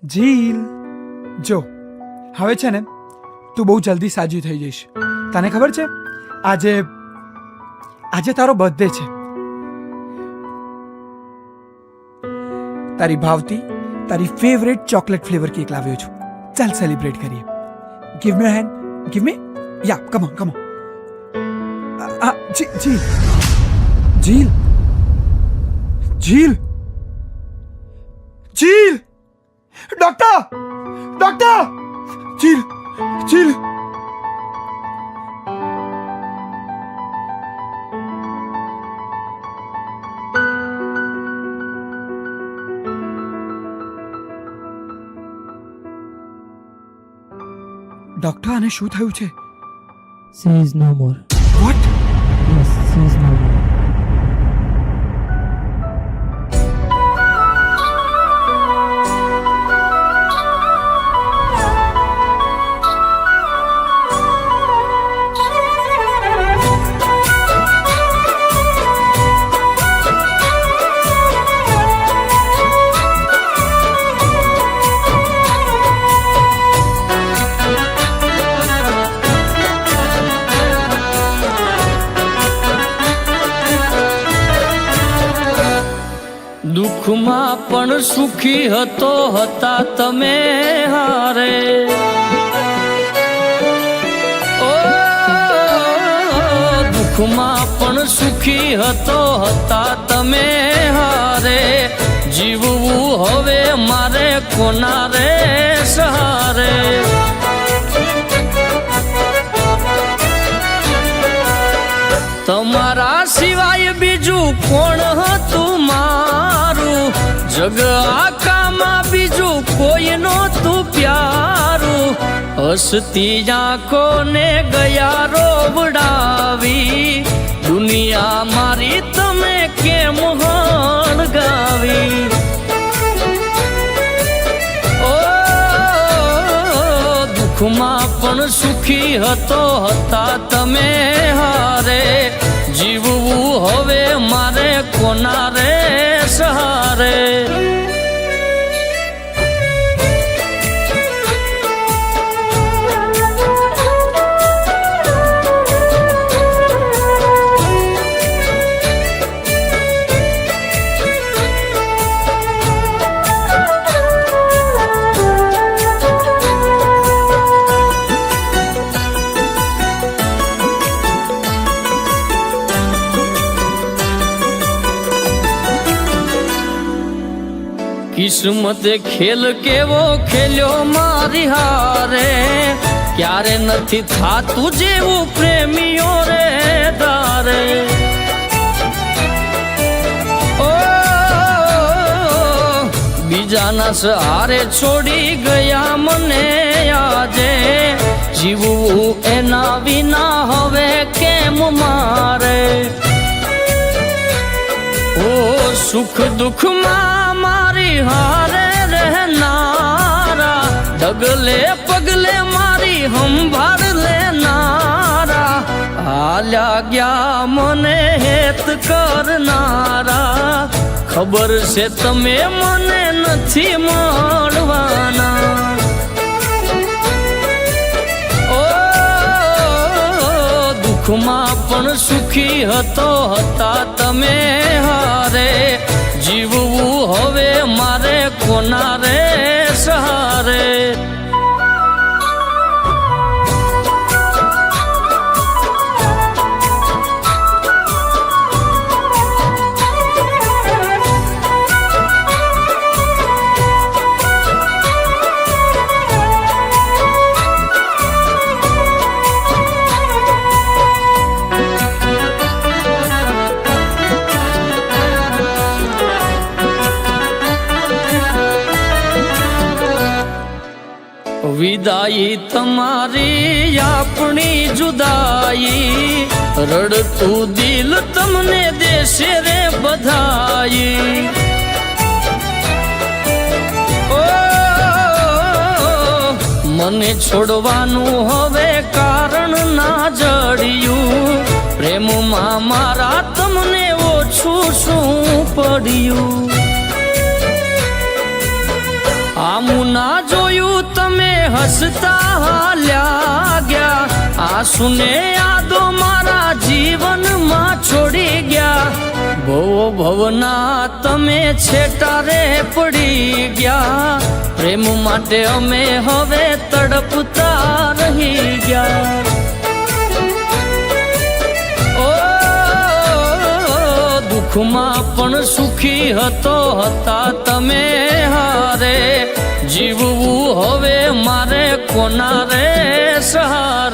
જીલ, જો હવે છે ને તું બહુ જલ્દી સાજી થઈ જઈશ. તને ખબર છે આજે આજે તારો બર્થડે છે. તારી ભાવતી તારી ફેવરેટ ચોકલેટ ફ્લેવર કેક લાવ્યો છું. ચાલ સેલિબ્રેટ કરીએ. Give me hand, give me. Ya come on, come on. Jill Jill Jill Jill, doctor doctor, Jill Jill. Doctor, આને શું થયું છે? She is no more. What? Yes, she is no more. દુઃખમાં પણ સુખી હતો હતા તમે હારે. ઓ દુઃખમાં પણ સુખી હતો હતા તમે હારે. જીવવું હવે મારે કોના રે સહારે. તમારા સિવાય બીજું કોણ હતું મારું? જગ આખામાં બીજું કોઈ નહોતું પ્યારું. હસતી આંખોને ગયા રોવડાવી. દુનિયા મારી તમે કેમ હળગાવી? ઓ દુઃખમાં પણ સુખી હતો હતા તમે હારે. જીવવું હવે મારે કોના રે સહારે. કિસ્મતે ખેલ કેવો ખેલ્યો મારી હારે. ક્યારે નથી થાતું જેવું પ્રેમીઓ રે ધારે. ઓ બીજાના સહારે છોડી ગયા મને આજે. જીવવું એના વિના હવે કેમ મારે? ઓ સુખ દુઃખમાં મારી હારે રહેનારા. ડગલે પગલે મારી સંભાળ લેનારા. હાલ્યા ગયા મને હેત કરનારા. ખબર છે તમે મને નથી મળવાના. ઓ દુઃખમાં પણ સુખી હતો હતા તમે હારે. જીવવું હવે મારે કોના રે સહારે. વિદાઈ તમારી આપણી જુદાઈ. રડતું દિલ તમને દેશે રે બધાઈ. ઓ મને છોડવાનું હવે કારણ ના જડ્યું. પ્રેમમાં મારા તમને ઓછું શું પડ્યું? સામું ના જોયું તમે હસતા હાલ્યા ગયા, આંસુને યાદો મારા જીવનમાં છોડી ગયા. ભવ ભવના તમે છેટા રે પડી ગયા, પ્રેમ માટે અમે હવે તડપતા રહી ગયા. ઓ દુઃખમાં પણ સુખી હતા તમે હારે, જીવવું હવે મારે કોના રે સહારે.